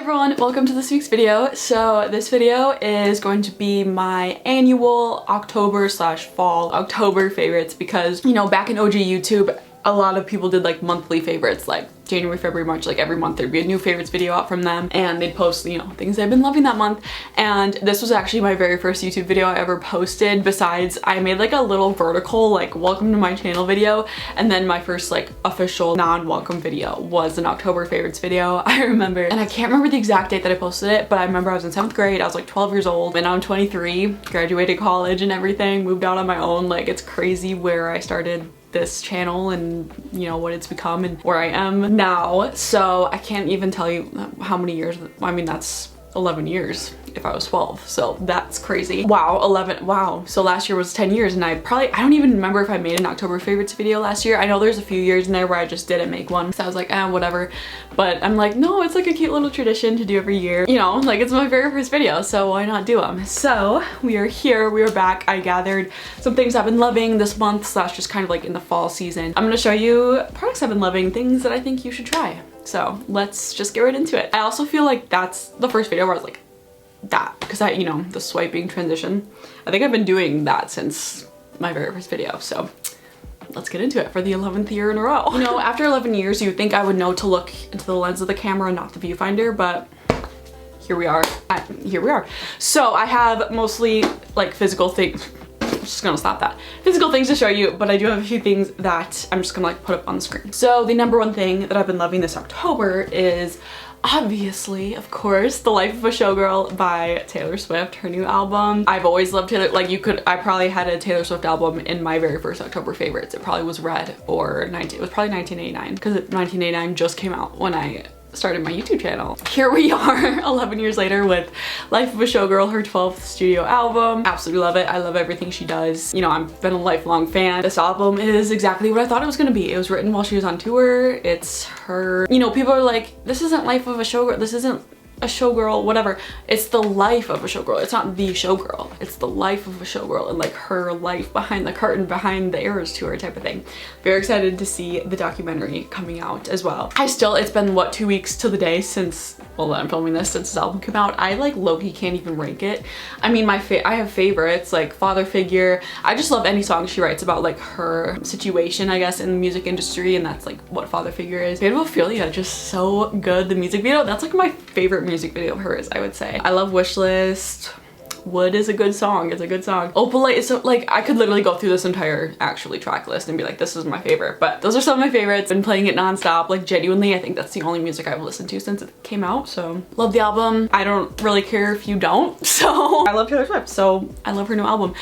everyone, welcome to this week's video. So this video is going to be my annual October/fall October favorites because, you know, back in OG YouTube, a lot of people did like monthly favorites, like January, February, March, like every month there'd be a new favorites video out from them and they'd post, you know, things they've been loving that month. And this was actually my very first YouTube video I ever posted. Besides, I made like a little vertical like welcome to my channel video, and then my first like official non-welcome video was an October favorites video. I remember, and I can't remember the exact date that I posted it, but I remember I was in 7th grade, I was like 12 years old, and now I'm 23, graduated college and everything, moved out on my own. Like, it's crazy where I started this channel and, you know, what it's become and where I am now. So I can't even tell you how many years. I mean, that's 11 years if I was 12, so that's crazy. Wow, 11, wow. So last year was 10 years, and I don't even remember if I made an October favorites video last year. I know there's a few years in there where I just didn't make one, so I was like, whatever. But I'm like, no, it's like a cute little tradition to do every year. You know, like, it's my very first video, so why not do them? So we are here, we are back. I gathered some things I've been loving this month slash just kind of like in the fall season. I'm gonna show you products I've been loving, things that I think you should try. So let's just get right into it. I also feel like that's the first video where I was like, that, because you know, the swiping transition. I think I've been doing that since my very first video, so let's get into it for the 11th year in a row. You know, after 11 years, you'd think I would know to look into the lens of the camera and not the viewfinder, but here we are. Here we are. So I have mostly like physical things. I'm just gonna stop that. Physical things to show you, but I do have a few things that I'm just gonna like put up on the screen. So the number one thing that I've been loving this October is obviously, of course, The Life of a Showgirl by Taylor Swift, her new album. I've always loved Taylor, like I probably had a Taylor Swift album in my very first October favorites. It probably was Red or it was probably 1989, because 1989 just came out when I started my YouTube channel. Here we are 11 years later with Life of a Showgirl, her 12th studio album. Absolutely love it. I love everything she does. You know, I've been a lifelong fan. This album is exactly what I thought it was gonna be. It was written while she was on tour. It's her, you know, people are like, this isn't Life of a Showgirl, this isn't a showgirl, whatever. It's the life of a showgirl. It's not the showgirl. It's the life of a showgirl and like her life behind the curtain, behind the Eras tour type of thing. Very excited to see the documentary coming out as well. It's been what, 2 weeks to the day since, well, I'm filming this, since this album came out. I like low-key can't even rank it. I mean, I have favorites like Father Figure. I just love any song she writes about like her situation, I guess, in the music industry, and that's like what Father Figure is. Beautiful, just so good. The music video, that's like my favorite music video of hers, I would say. I love Wishlist. Wood is a good song. It's a good song. Opalite is so, like, I could literally go through this entire actually track list and be like, this is my favorite, but those are some of my favorites. Been playing it nonstop. Like, genuinely, I think that's the only music I've listened to since it came out, so love the album. I don't really care if you don't, so I love Taylor Swift, so I love her new album.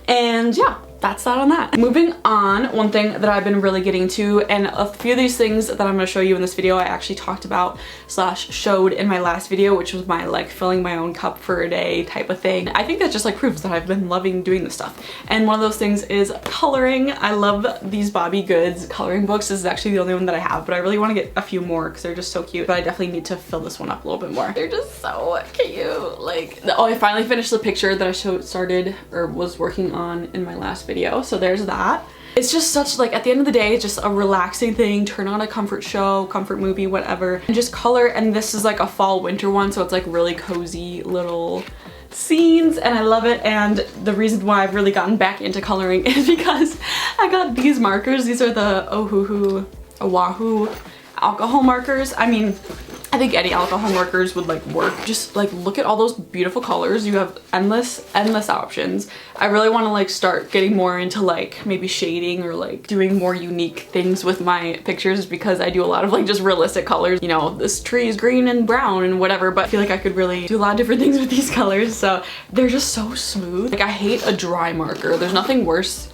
And yeah, that's that on that. Moving on, one thing that I've been really getting to, and a few of these things that I'm gonna show you in this video I actually talked about slash showed in my last video, which was my like filling my own cup for a day type of thing. I think that just like proves that I've been loving doing this stuff. And one of those things is coloring. I love these Bobby Goods coloring books. This is actually the only one that I have, but I really want to get a few more because they're just so cute. But I definitely need to fill this one up a little bit more. They're just so cute. Like, oh, I finally finished the picture that I started or was working on in my last video, so there's that. It's just such, like, at the end of the day, it's just a relaxing thing. Turn on a comfort show, comfort movie, whatever, and just color. And this is like a fall winter one, so it's like really cozy little scenes, and I love it. And the reason why I've really gotten back into coloring is because I got these markers. These are the Oahu alcohol markers. I mean, I think any alcohol markers would like work. Just like look at all those beautiful colors. You have endless options. I really want to like start getting more into like maybe shading or like doing more unique things with my pictures, because I do a lot of like just realistic colors. You know, this tree is green and brown and whatever, but I feel like I could really do a lot of different things with these colors. So they're just so smooth. Like, I hate a dry marker. There's nothing worse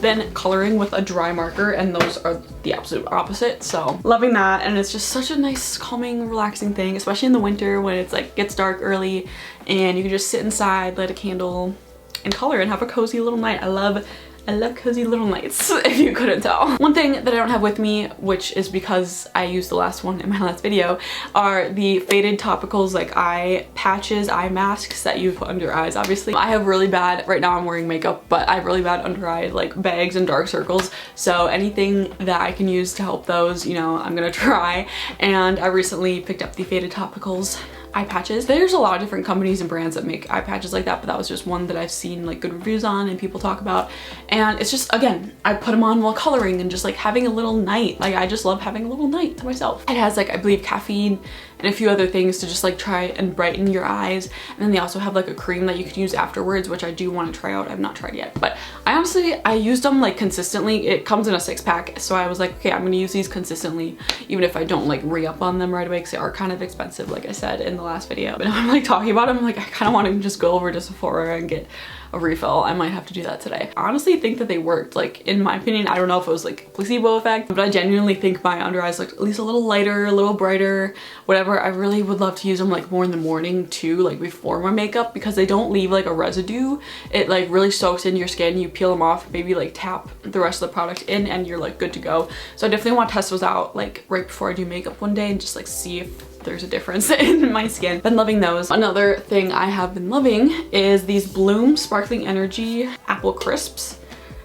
than coloring with a dry marker, and those are the absolute opposite. So loving that, and it's just such a nice, calming, relaxing thing, especially in the winter when it's like gets dark early and you can just sit inside, light a candle, and color and have a cozy little night. I love I love cozy little nights, if you couldn't tell. One thing that I don't have with me, which is because I used the last one in my last video, are the faded topicals, like eye patches, eye masks that you put under your eyes. Obviously, I have really bad, right now I'm wearing makeup, but I have really bad under eye like bags and dark circles. So anything that I can use to help those, you know, I'm gonna try. And I recently picked up the faded topicals eye patches. There's a lot of different companies and brands that make eye patches like that, but that was just one that I've seen like good reviews on and people talk about. And it's just, again, I put them on while coloring and just like having a little night. Like I just love having a little night to myself. It has like, I believe, caffeine and a few other things to just like try and brighten your eyes. And then they also have like a cream that you can use afterwards, which I do want to try out. I've not tried yet, but I honestly, I used them like consistently. It comes in a 6-pack. So I was like, okay, I'm gonna use these consistently, even if I don't like re-up on them right away, because they are kind of expensive, like I said in the last video. But now I'm like talking about them, I'm like, I kind of want to just go over to Sephora and get a refill. I might have to do that today. I honestly think that they worked. Like in my opinion, I don't know if it was like placebo effect, but I genuinely think my under eyes looked at least a little lighter, a little brighter, whatever. I really would love to use them like more in the morning too, like before my makeup, because they don't leave like a residue. It like really soaks in your skin. You peel them off, maybe like tap the rest of the product in, and you're like good to go. So I definitely want to test those out like right before I do makeup one day and just like see if there's a difference in my skin. Been loving those. Another thing I have been loving is these Bloom Sparkling Energy Apple Crisps.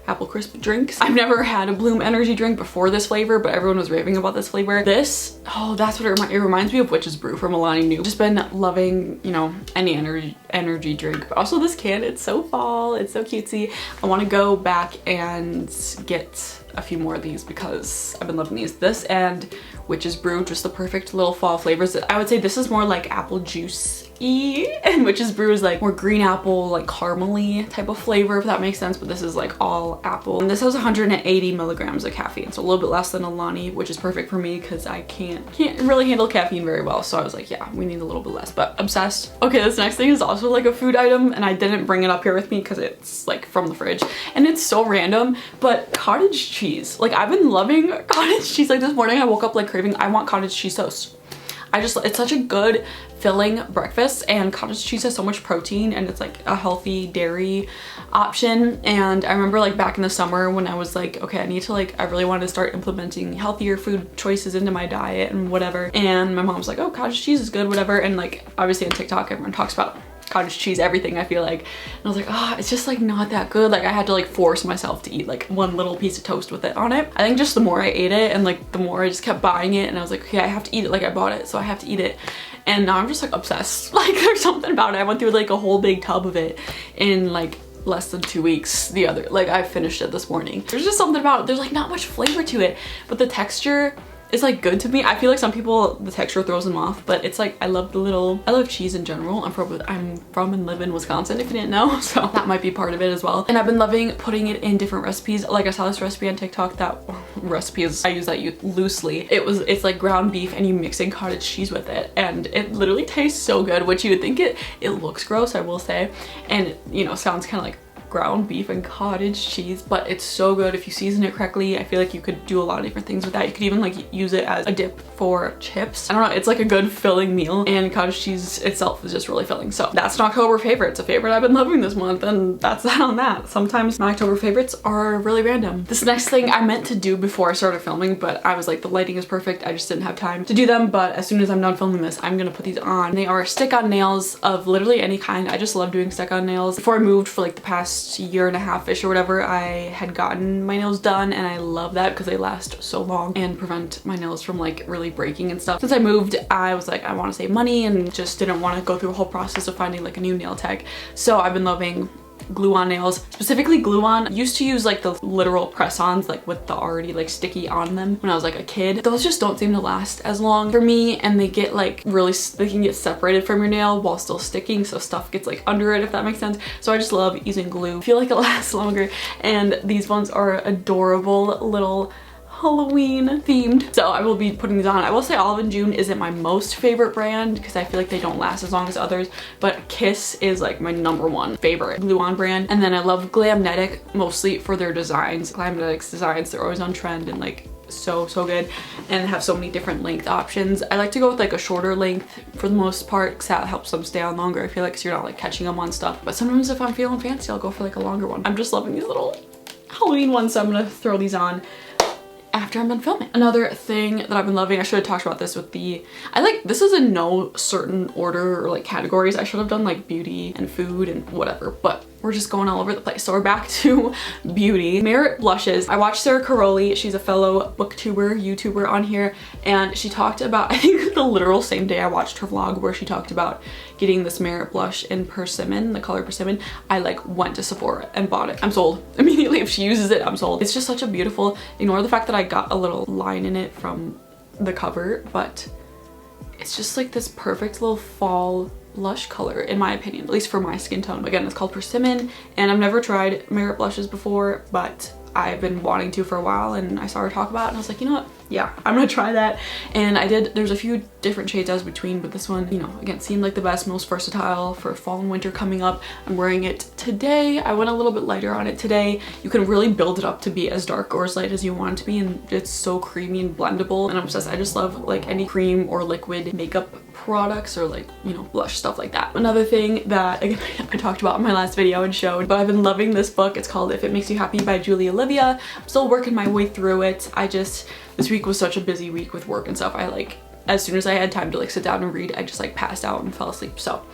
Apple crisp drinks. I've never had a Bloom energy drink before this flavor, but everyone was raving about this flavor. This, oh, that's what it reminds me of, Witch's Brew from Alani Nu. Just been loving, you know, any energy drink, but also this can. It's so fall, it's so cutesy. I want to go back and get a few more of these because I've been loving these. This and Witch's Brew, just the perfect little fall flavors. I would say this is more like apple juice-y, and Witch's Brew is like more green apple, like caramely type of flavor, if that makes sense, but this is like all apple. And this has 180 milligrams of caffeine, so a little bit less than Alani, which is perfect for me because I can't really handle caffeine very well. So I was like, yeah, we need a little bit less, but obsessed. Okay, this next thing is also like a food item, and I didn't bring it up here with me because it's like from the fridge, and it's so random, but cottage cheese. Like I've been loving cottage cheese. Like this morning I woke up like craving, I want cottage cheese toast. It's such a good filling breakfast, and cottage cheese has so much protein, and it's like a healthy dairy option. And I remember like back in the summer when I was like, okay, I really wanted to start implementing healthier food choices into my diet and whatever. And my mom was like, oh, cottage cheese is good, whatever. And like obviously on TikTok everyone talks about cottage cheese everything, I feel like, and I was like, oh, it's just like not that good. Like I had to like force myself to eat like one little piece of toast with it on it. I think just the more I ate it, and like the more I just kept buying it, and I was like, okay, I have to eat it like I bought it, so I have to eat it. And now I'm just like obsessed. Like there's something about it. I went through like a whole big tub of it in like less than 2 weeks. I finished it this morning. There's just something about it. There's like not much flavor to it, but the texture is like good to me. I feel like some people, the texture throws them off, but it's like, I love cheese in general. I'm from and live in Wisconsin, if you didn't know, so that might be part of it as well. And I've been loving putting it in different recipes. Like I saw this recipe on TikTok, that recipes, I use that loosely. It's like ground beef and you mix in cottage cheese with it, and it literally tastes so good, which you would think it looks gross, I will say, and you know, sounds kind of like ground beef and cottage cheese, but it's so good if you season it correctly. I feel like you could do a lot of different things with that. You could even like use it as a dip for chips. I don't know, it's like a good filling meal, and cottage cheese itself is just really filling. So that's an October favorite. It's a favorite I've been loving this month, and that's that on that. Sometimes my October favorites are really random. This next thing I meant to do before I started filming, but I was like, the lighting is perfect, I just didn't have time to do them. But as soon as I'm done filming this, I'm gonna put these on. They are stick-on nails of literally any kind. I just love doing stick-on nails. Before I moved for like the past year and a half-ish or whatever, I had gotten my nails done, and I love that because they last so long and prevent my nails from like really breaking and stuff. Since I moved, I was like, I want to save money and just didn't want to go through a whole process of finding like a new nail tech. So I've been loving glue-on nails, specifically glue-on. Used to use like the literal press-ons, like with the already like sticky on them when I was like a kid. Those just don't seem to last as long for me, and they get like they can get separated from your nail while still sticking, so stuff gets like under it, if that makes sense. So I just love using glue. I feel like it lasts longer, and these ones are adorable little Halloween themed, so I will be putting these on. I will say Olive & June isn't my most favorite brand because I feel like they don't last as long as others, but Kiss is like my #1 favorite glue-on brand. And then I love Glamnetic mostly for their designs. Glamnetic's designs, they're always on trend and like so good, and have so many different length options. I like to go with like a shorter length for the most part because that helps them stay on longer, I feel like, so you're not like catching them on stuff. But sometimes if I'm feeling fancy, I'll go for like a longer one. I'm just loving these little Halloween ones, so I'm gonna throw these on after I'm done filming. Another thing that I've been loving, I should have talked about this with this is in no certain order or like categories. I should have done like beauty and food and whatever, but we're just going all over the place. So we're back to beauty. Merit blushes. I watched Sarah Caroli. She's a fellow booktuber, YouTuber on here, and she talked about, I think the literal same day I watched her vlog where she talked about getting this Merit blush in Persimmon, the color Persimmon. I like went to Sephora and bought it. I'm sold immediately. If she uses it, I'm sold. It's just such a beautiful, ignore the fact that I got a little line in it from the cover, but it's just like this perfect little fall blush color, in my opinion, at least for my skin tone. Again, it's called Persimmon, and I've never tried Merit blushes before, but I've been wanting to for a while, and I saw her talk about it and I was like, you know what, yeah, I'm gonna try that. And I did. There's a few different shades as between, but this one, you know, again, seemed like the best, most versatile for fall and winter coming up. I'm wearing it today. I went a little bit lighter on it today. You can really build it up to be as dark or as light as you want it to be, and it's so creamy and blendable, and I'm obsessed. I just love like any cream or liquid makeup products or like, you know, blush, stuff like that. Another thing that, again, I talked about in my last video and showed, but I've been loving this book. It's called If It Makes You Happy by Julie Olivia. I'm still working my way through it. This week was such a busy week with work and stuff. As soon as I had time to like sit down and read, I just like passed out and fell asleep. So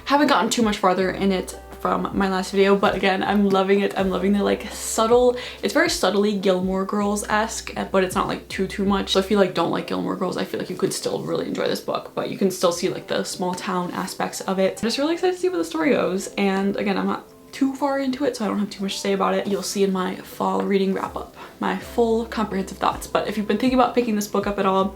haven't gotten too much farther in it from my last video, but again, I'm loving it. I'm loving the like subtle, it's very subtly Gilmore Girls-esque, but it's not like too much. So if you like don't like Gilmore Girls, I feel like you could still really enjoy this book, but you can still see like the small town aspects of it. I'm just really excited to see where the story goes. And again, I'm not too far into it, so I don't have too much to say about it. You'll see in my fall reading wrap up my full comprehensive thoughts. But if you've been thinking about picking this book up at all,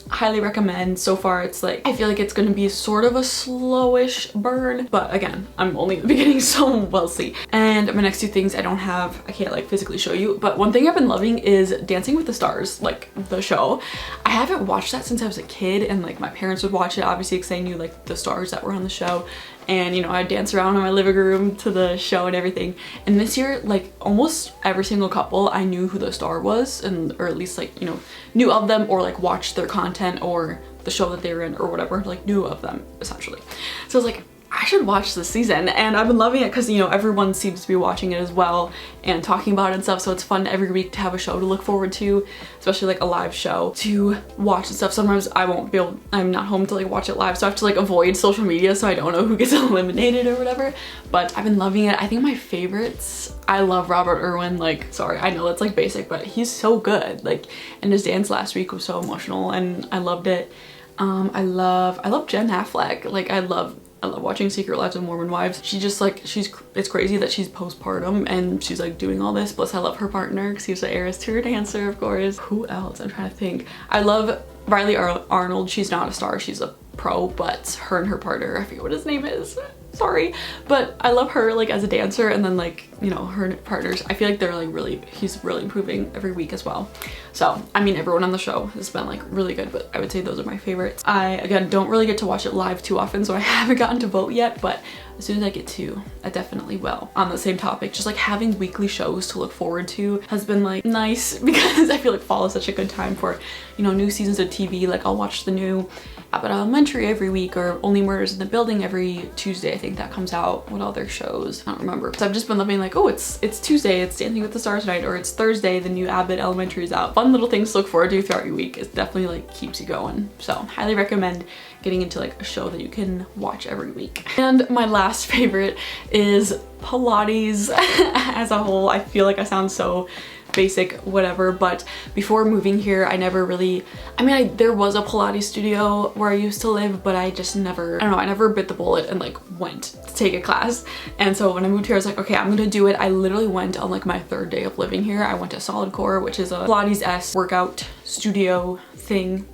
highly recommend. So far it's like, I feel like it's gonna be sort of a slowish burn, but again, I'm only at the beginning, so we'll see. And my next two things I can't like physically show you, but one thing I've been loving is Dancing with the Stars, like the show. I haven't watched that since I was a kid, and like my parents would watch it obviously because they knew like the stars that were on the show, and you know, I'd dance around in my living room to the show and everything. And this year, like almost every single couple, I knew who the star was, or at least like, you know, knew of them, or like watched their content or the show that they were in or whatever, like knew of them essentially. So I was like, I should watch this season, and I've been loving it because, you know, everyone seems to be watching it as well and talking about it and stuff, so it's fun every week to have a show to look forward to, especially like a live show to watch and stuff. Sometimes I'm not home to like watch it live, so I have to like avoid social media so I don't know who gets eliminated or whatever, but I've been loving it. I think my favorites, I love Robert Irwin. Like, sorry, I know that's like basic, but he's so good. Like, and his dance last week was so emotional and I loved it. I love Jen Affleck. Like, I love watching Secret Lives of Mormon Wives. She just like, it's crazy that she's postpartum and she's like doing all this. Plus I love her partner because he's the Eras Tour dancer, of course. Who else? I'm trying to think. I love Riley Arnold. She's not a star, she's a pro, but her and her partner, I forget what his name is, sorry, but I love her like as a dancer, and then like, you know, her partners, I feel like they're like he's really improving every week as well. So I mean, everyone on the show has been like really good, but I would say those are my favorites. I again don't really get to watch it live too often, so I haven't gotten to vote yet, but as soon as I get to, I definitely will. On the same topic, just like having weekly shows to look forward to has been like nice, because I feel like fall is such a good time for, you know, new seasons of TV. Like I'll watch the new Abbott Elementary every week, or Only Murders in the Building every Tuesday. I think that comes out. What other shows? I don't remember. So I've just been loving like, oh, it's Tuesday, it's Dancing with the Stars tonight, or it's Thursday, the new Abbott Elementary is out. Fun little things to look forward to throughout your week. It definitely like keeps you going. So highly recommend getting into like a show that you can watch every week. And my last favorite is Pilates. As a whole, I feel like I sound so basic, whatever, but before moving here, I never really, there was a Pilates studio where I used to live, but I just never, I never bit the bullet and like went to take a class. And so when I moved here, I was like, okay, I'm gonna do it. I literally went on like my third day of living here. I went to Solid Core, which is a Pilates-esque workout studio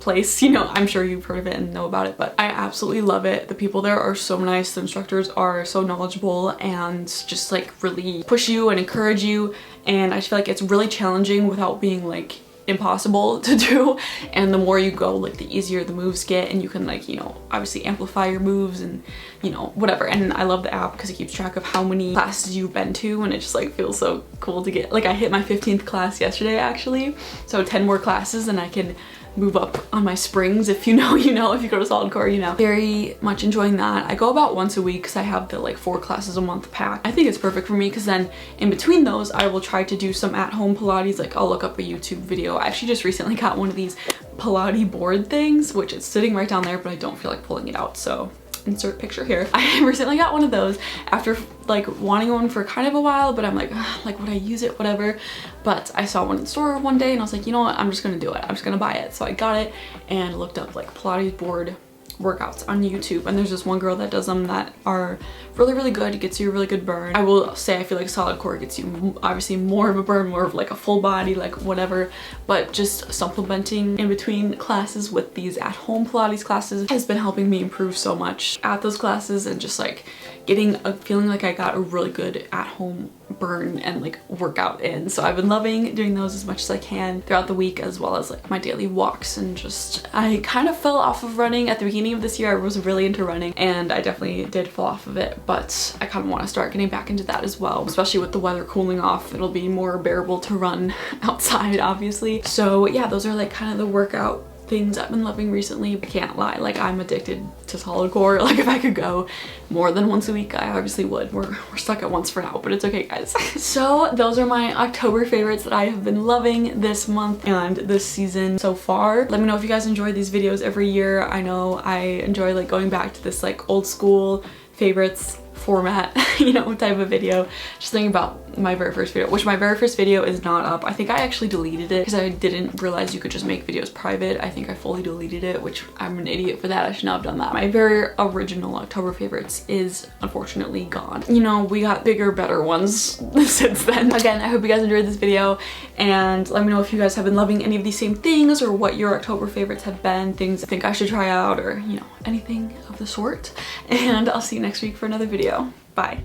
place. You know, I'm sure you've heard of it and know about it, but I absolutely love it. The people there are so nice. The instructors are so knowledgeable and just like really push you and encourage you. And I just feel like it's really challenging without being like impossible to do. And the more you go, like the easier the moves get, and you can like, you know, obviously amplify your moves and, you know, whatever. And I love the app because it keeps track of how many classes you've been to, and it just like feels so cool to get, like I hit my 15th class yesterday actually. So 10 more classes and I can move up on my springs. If you know, you know. If you go to solid core, you know. Very much enjoying that. I go about once a week because I have the like 4 classes a month pack. I think it's perfect for me because then in between those I will try to do some at-home Pilates. Like I'll look up a YouTube video. I actually just recently got one of these Pilates board things, which is sitting right down there, but I don't feel like pulling it out, so insert picture here. I recently got one of those after like wanting one for kind of a while, but I'm like would I use it, whatever. But I saw one in the store one day and I was like, you know what, I'm just gonna do it. I'm just gonna buy it. So I got it and looked up like Pilates board workouts on YouTube, and there's this one girl that does them that are really good. It gets you a really good burn. I will say I feel like solid core gets you obviously more of a burn, more of like a full body, like whatever, but just supplementing in between classes with these at-home Pilates classes has been helping me improve so much at those classes, and just like getting a feeling like I got a really good at-home burn and like workout in. So I've been loving doing those as much as I can throughout the week, as well as like my daily walks. And just I kind of fell off of running at the beginning of this year. I was really into running and I definitely did fall off of it, but I kind of want to start getting back into that as well, especially with the weather cooling off. It'll be more bearable to run outside, obviously. So yeah, those are like kind of the workout things I've been loving recently. I can't lie, like I'm addicted to solid core. Like if I could go more than once a week, I obviously would. We're stuck at once for now, but it's okay, guys. So those are my October favorites that I have been loving this month and this season so far. Let me know if you guys enjoy these videos every year. I know I enjoy like going back to this like old school favorites format, you know, type of video. Just thinking about my very first video, which my very first video is not up. I think I actually deleted it because I didn't realize you could just make videos private. I think I fully deleted it, which I'm an idiot for that. I should not have done that. My very original October favorites is unfortunately gone. You know, we got bigger, better ones since then. Again, I hope you guys enjoyed this video, and let me know if you guys have been loving any of these same things, or what your October favorites have been, things I think I should try out, or you know, anything of the sort. And I'll see you next week for another video. Bye.